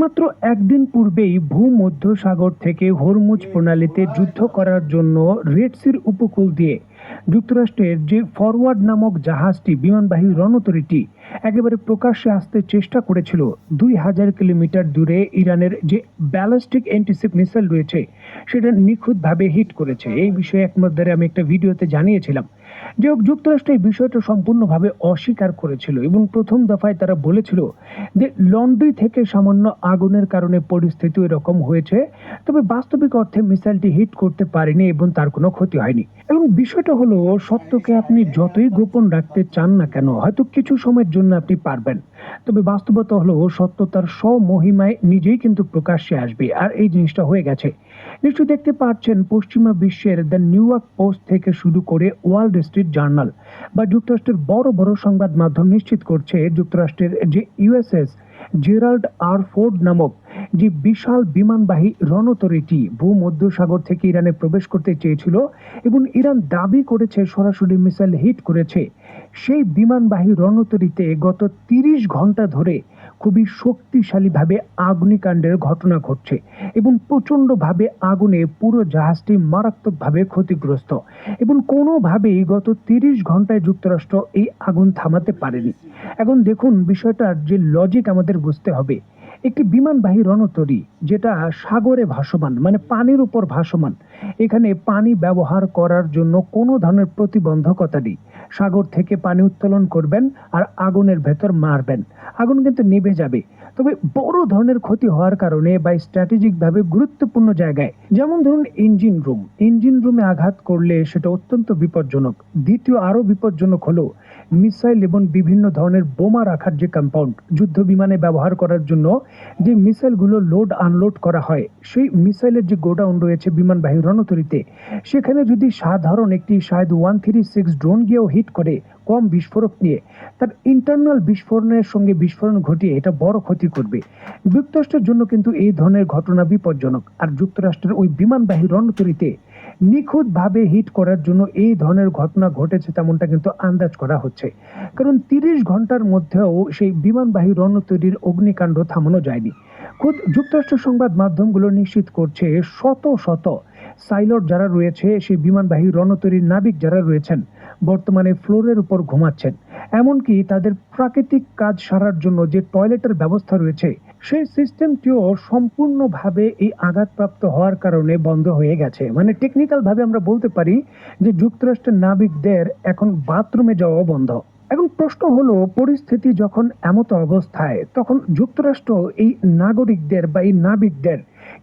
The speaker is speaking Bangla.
মাত্র একদিন পূর্বেই ভূমধ্যসাগর থেকে হরমুজ প্রণালীতে যুদ্ধ করার জন্য রেড সির উপকূল দিয়ে যুক্তরাষ্ট্রের যে ফরওয়ার্ড নামক জাহাজটি বিমানবাহী রণতরীটি একেবারে প্রকাশ্যে আসতে চেষ্টা করেছিল 2000 কিলোমিটার দূরে ইরানের যে ব্যালিস্টিক অ্যান্টিশিপ মিসাইল রয়েছে সেটা নিখুঁতভাবে হিট করেছে। এই বিষয়ে একমত আমি একটা ভিডিওতে জানিয়েছিলাম যে যুক্তরাষ্ট্র এই বিষয়টা সম্পূর্ণভাবে অস্বীকার করেছিল এবং প্রথম দফায় তারা বলেছিল যে লন্ড্রি থেকে সামান্য আগুনের কারণে পরিস্থিতি এরকম হয়েছে, তবে বাস্তবিক অর্থে মিসাইলটি হিট করতে পারেনি এবং তার কোনো ক্ষতি হয়নি। এবং বিষয়টা হলো, সত্যকে আপনি যতই গোপন রাখতে চান না কেন হয়তো কিছু সময়ের জন্য আপনি পারবেন, তবে বাস্তবতা হলো সত্য তার স্বমহিমায় নিজেই কিন্তু প্রকাশ্যে আসবে। আর এই জিনিসটা হয়ে গেছে। নিশ্চয়ই দেখতে পাচ্ছেন পশ্চিমা বিশ্বের দ্য নিউ ইয়র্ক পোস্ট থেকে শুরু করে ওয়াল স্ট্রিট জার্নাল বা যুক্তরাষ্ট্রের বড় বড় সংবাদ মাধ্যম নিশ্চিত করছে যুক্তরাষ্ট্রের যে ইউএসএস জেরাল্ড আর ফোর্ড নামক যে বিশাল বিমানবাহী রণতরীটি ভূমধ্যসাগর থেকে ইরানে প্রবেশ করতে চেয়েছিল এবং ইরান দাবি করেছে সরাসরি মিসাইল হিট করেছে। সেই বিমানবাহী রণতরীতে গত 30 ঘন্টা ধরে খুবই শক্তিশালীভাবে অগ্নিকাণ্ডের ঘটনা ঘটছে এবং প্রচণ্ডভাবে আগুনে পুরো জাহাজটি মারাত্মকভাবে ক্ষতিগ্রস্ত এবং কোনোভাবেই গত 30 ঘন্টায় যুক্তরাষ্ট্র এই আগুন থামাতে পারেনি। এখন দেখুন, বিষয়টার যে লজিক আমাদের বুঝতে হবে। একটি বিমানবাহী রণতরী যেটা সাগরে ভাসমান, মানে পানির উপর ভাসমান, এখানে পানি ব্যবহার করার জন্য কোনো ধরনের প্রতিবন্ধকতা নেই। সাগর থেকে পানি উত্তোলন করবেন আর আগুনের ভেতর মারবেন, আগুন কিন্তু নিভে যাবে। তবে বড় ধরনের ক্ষতি হওয়ার কারণে বা স্ট্র্যাটেজিক ভাবে গুরুত্বপূর্ণ জায়গায়, যেমন ধরুন ইঞ্জিন রুমে আঘাত করলে সেটা অত্যন্ত বিপজ্জনক। দ্বিতীয় আরো বিপজ্জনক হলো মিসাইল এবং বিভিন্ন ধরনের বোমা রাখার যে কম্পাউন্ড, যুদ্ধ বিমানে ব্যবহার করার জন্য যে মিসাইলগুলো লোড আনলোড করা হয়, সেই মিসাইলের যে গোডাউন রয়েছে বিমানবাহী রণতরীতে, সেখানে যদি সাধারণ একটি শায়দ 136 ড্রোন গিয়েও হিট করে কম বিস্ফোরক নিয়ে, তার ইন্টারনাল বিস্ফোরণের সঙ্গে বিস্ফোরণ ঘটিয়ে এটা বড় ক্ষতি করবে। যুক্তরাষ্ট্রের জন্য কিন্তু এই ধরনের ঘটনা বিপজ্জনক। আর যুক্তরাষ্ট্রের ওই বিমানবাহী রণতরীতে নিখুঁতভাবে হিট করার জন্য এই ধরনের ঘটনা ঘটেছে তেমনটা কিন্তু আন্দাজ করা হচ্ছে। কারণ 30 ঘন্টার মধ্যেও সেই বিমানবাহী রণতরীর অগ্নিকাণ্ড থামানো যায়নি। খোদ যুক্তরাষ্ট্র সংবাদ মাধ্যমগুলো নিশ্চিত করছে শত শত সাইলট যারা রয়েছে, সেই বিমানবাহী রণতরীর নাবিক যারা রয়েছেন, বর্তমানে ফ্লোরের উপর ঘুমাচ্ছেন। এমনকি তাদের প্রাকৃতিক কাজ সারার জন্য যে টয়লেটের ব্যবস্থা রয়েছে, সেই সিস্টেমটিও সম্পূর্ণভাবে এই আঘাতপ্রাপ্ত হওয়ার কারণে বন্ধ হয়ে গেছে। মানে টেকনিক্যাল ভাবে আমরা বলতে পারি যে যুক্তরাষ্ট্রের নাবিকদের এখন বাথরুমে যাওয়া বন্ধ। এখন প্রশ্ন হলো, পরিস্থিতি যখন এমত অবস্থায়, তখন যুক্তরাষ্ট্র এই নাগরিকদের বা এই নাবিকদের